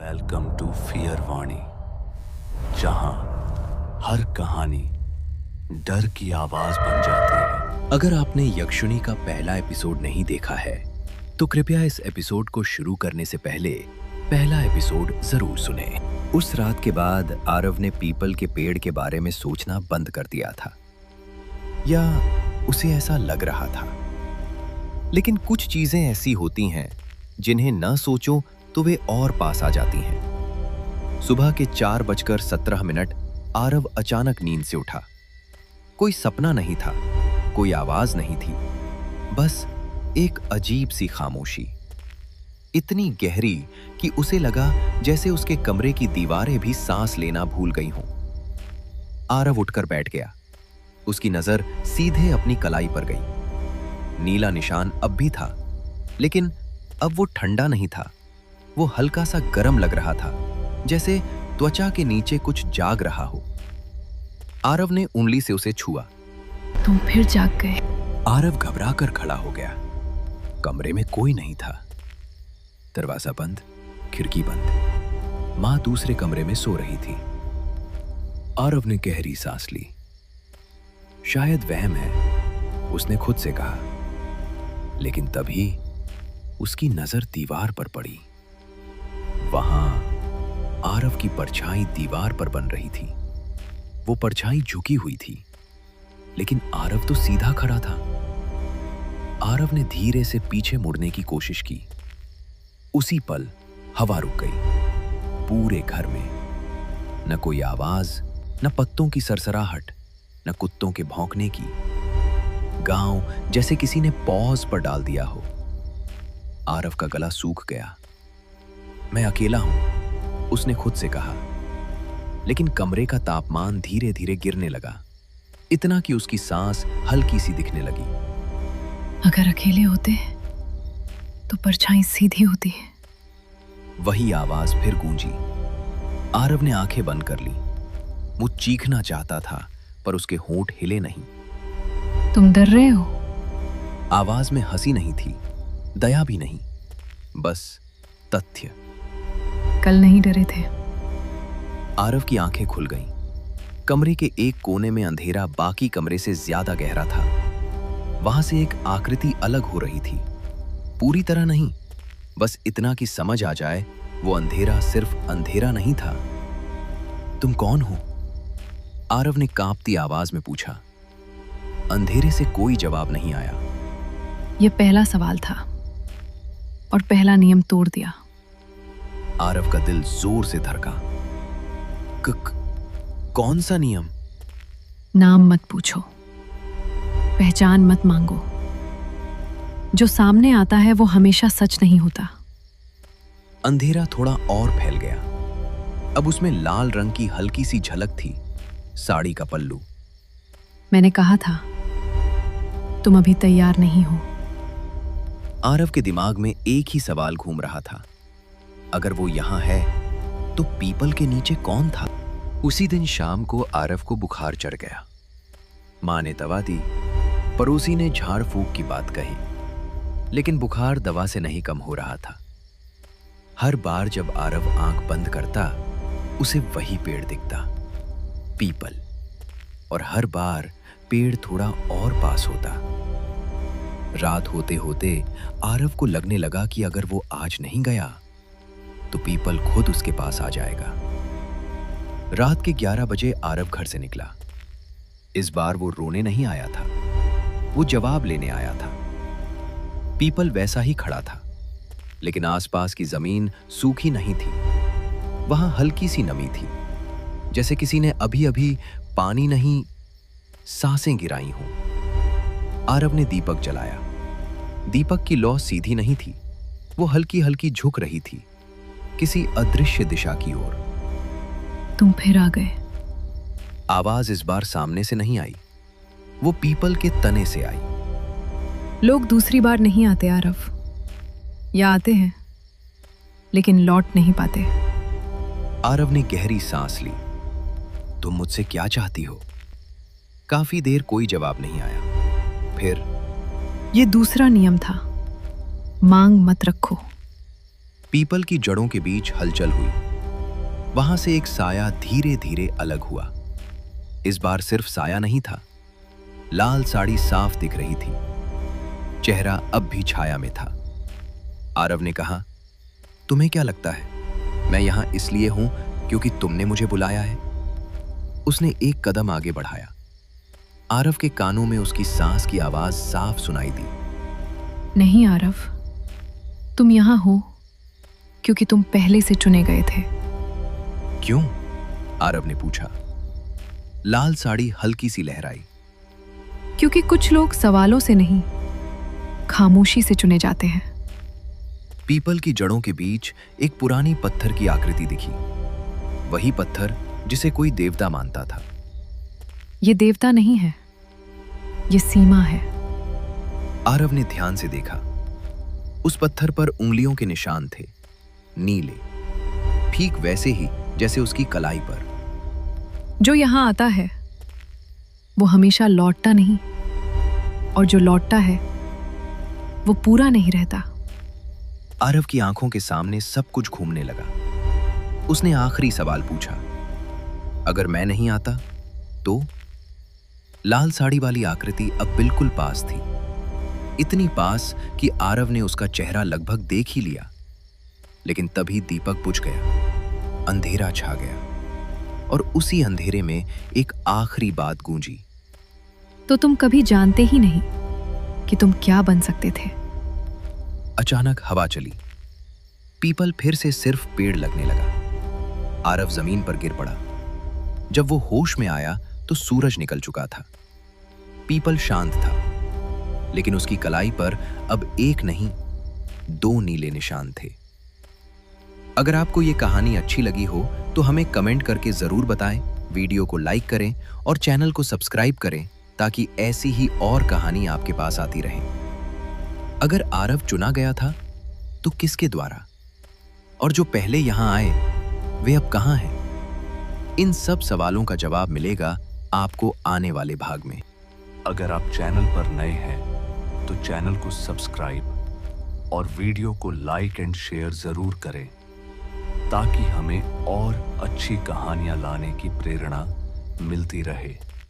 Welcome to fear वाणी, जहां हर कहानी डर की आवाज बन जाती है। अगर आपने यक्षुनी का पहला एपिसोड नहीं देखा है तो कृपया इस एपिसोड को शुरू करने से पहले पहला एपिसोड जरूर सुने। उस रात के बाद आरव ने पीपल के पेड़ के बारे में सोचना बंद कर दिया था, या उसे ऐसा लग रहा था। लेकिन कुछ चीजें ऐसी होती हैं जिन्हें न सोचो तो वे और पास आ जाती हैं। सुबह के 4:17 आरव अचानक नींद से उठा। कोई सपना नहीं था, कोई आवाज नहीं थी, बस एक अजीब सी खामोशी, इतनी गहरी कि उसे लगा जैसे उसके कमरे की दीवारें भी सांस लेना भूल गई हों। आरव उठकर बैठ गया। उसकी नजर सीधे अपनी कलाई पर गई। नीला निशान अब भी था, लेकिन अब वो ठंडा नहीं था। वो हल्का सा गर्म लग रहा था, जैसे त्वचा के नीचे कुछ जाग रहा हो। आरव ने उंगली से उसे छुआ। तुम फिर जाग गए। आरव घबरा कर खड़ा हो गया। कमरे में कोई नहीं था। दरवाजा बंद, खिड़की बंद। मां दूसरे कमरे में सो रही थी। आरव ने गहरी सांस ली। शायद वहम है, उसने खुद से कहा। लेकिन तभी उसकी नजर दीवार पर पड़ी। वहां आरव की परछाई दीवार पर बन रही थी। वो परछाई झुकी हुई थी, लेकिन आरव तो सीधा खड़ा था। आरव ने धीरे से पीछे मुड़ने की कोशिश की। उसी पल हवा रुक गई। पूरे घर में न कोई आवाज, न पत्तों की सरसराहट, न कुत्तों के भौंकने की। गांव जैसे किसी ने पॉज पर डाल दिया हो। आरव का गला सूख गया। मैं अकेला हूं, उसने खुद से कहा। लेकिन कमरे का तापमान धीरे धीरे गिरने लगा, इतना कि उसकी सांस हल्की सी दिखने लगी। अगर अकेले होते तो परछाई सीधी होती है। वही आवाज फिर गूंजी। आरव ने आंखें बंद कर ली। वो चीखना चाहता था, पर उसके होंठ हिले नहीं। तुम डर रहे हो? आवाज में हंसी नहीं थी, दया भी नहीं, बस तथ्य। कल नहीं डरे थे। आरव की आंखें खुल गईं। कमरे के एक कोने में अंधेरा बाकी कमरे से ज्यादा गहरा था। वहां से एक आकृति अलग हो रही थी। पूरी तरह नहीं, बस इतना कि समझ आ जाए वो अंधेरा सिर्फ अंधेरा नहीं था। तुम कौन हो? आरव ने कांपती आवाज में पूछा। अंधेरे से कोई जवाब नहीं आया। यह पहला सवाल था और पहला नियम तोड़ दिया। आरव का दिल जोर से धड़का। कौन सा नियम? नाम मत पूछो, पहचान मत मांगो। जो सामने आता है वो हमेशा सच नहीं होता। अंधेरा थोड़ा और फैल गया। अब उसमें लाल रंग की हल्की सी झलक थी, साड़ी का पल्लू। मैंने कहा था तुम अभी तैयार नहीं हो। आरव के दिमाग में एक ही सवाल घूम रहा था। अगर वो यहां है तो पीपल के नीचे कौन था? उसी दिन शाम को आरव को बुखार चढ़ गया। मां ने दवा दी, पड़ोसी ने झाड़ फूंक की बात कही, लेकिन बुखार दवा से नहीं कम हो रहा था। हर बार जब आरव आंख बंद करता, उसे वही पेड़ दिखता, पीपल। और हर बार पेड़ थोड़ा और पास होता। रात होते होते आरव को लगने लगा कि अगर वो आज नहीं गया तो पीपल खुद उसके पास आ जाएगा। रात के 11 बजे आरव घर से निकला। इस बार वो रोने नहीं आया था, वो जवाब लेने आया था। पीपल वैसा ही खड़ा था, लेकिन आसपास की जमीन सूखी नहीं थी। वहां हल्की सी नमी थी, जैसे किसी ने अभी अभी पानी नहीं, सांसें गिराई हों। आरव ने दीपक जलाया। दीपक की लौ सीधी नहीं थी, वो हल्की हल्की झुक रही थी, किसी अदृश्य दिशा की ओर। तुम फिर आ गए। आवाज इस बार सामने से नहीं आई, वो पीपल के तने से आई। लोग दूसरी बार नहीं आते आरव, या आते हैं लेकिन लौट नहीं पाते। आरव ने गहरी सांस ली। तुम मुझसे क्या चाहती हो? काफी देर कोई जवाब नहीं आया। फिर यह दूसरा नियम था, मांग मत रखो। पीपल की जड़ों के बीच हलचल हुई। वहां से एक साया धीरे धीरे अलग हुआ। इस बार सिर्फ साया नहीं था, लाल साड़ी साफ दिख रही थी। चेहरा अब भी छाया में था। आरव ने कहा, तुम्हें क्या लगता है मैं यहां इसलिए हूं क्योंकि तुमने मुझे बुलाया है? उसने एक कदम आगे बढ़ाया। आरव के कानों में उसकी सांस की आवाज साफ सुनाई दी। नहीं आरव, तुम यहां हो क्योंकि तुम पहले से चुने गए थे। क्यों? आरव ने पूछा। लाल साड़ी हल्की सी लहराई। क्योंकि कुछ लोग सवालों से नहीं, खामोशी से चुने जाते हैं। पीपल की जड़ों के बीच एक पुरानी पत्थर की आकृति दिखी। वही पत्थर जिसे कोई देवता मानता था। ये देवता नहीं है, ये सीमा है। आरव ने ध्यान से देखा। उस पत्थर पर उंगलियों के निशान थे, नीले, ठीक वैसे ही जैसे उसकी कलाई पर। जो यहां आता है वो हमेशा लौटता नहीं, और जो लौटता है वो पूरा नहीं रहता। आरव की आंखों के सामने सब कुछ घूमने लगा। उसने आखिरी सवाल पूछा, अगर मैं नहीं आता तो? लाल साड़ी वाली आकृति अब बिल्कुल पास थी, इतनी पास कि आरव ने उसका चेहरा लगभग देख ही लिया। लेकिन तभी दीपक बुझ गया, अंधेरा छा गया, और उसी अंधेरे में एक आखिरी बात गूंजी। तो तुम कभी जानते ही नहीं कि तुम क्या बन सकते थे। अचानक हवा चली। पीपल फिर से सिर्फ पेड़ लगने लगा। आरव जमीन पर गिर पड़ा। जब वो होश में आया तो सूरज निकल चुका था। पीपल शांत था, लेकिन उसकी कलाई पर अब एक नहीं, 2 नीले निशान थे। अगर आपको ये कहानी अच्छी लगी हो तो हमें कमेंट करके जरूर बताएं, वीडियो को लाइक करें और चैनल को सब्सक्राइब करें ताकि ऐसी ही और कहानी आपके पास आती रहे। अगर आरव चुना गया था तो किसके द्वारा? और जो पहले यहां आए वे अब कहां हैं? इन सब सवालों का जवाब मिलेगा आपको आने वाले भाग में। अगर आप चैनल पर नए हैं तो चैनल को सब्सक्राइब और वीडियो को लाइक एंड शेयर जरूर करें ताकि हमें और अच्छी कहानियां लाने की प्रेरणा मिलती रहे।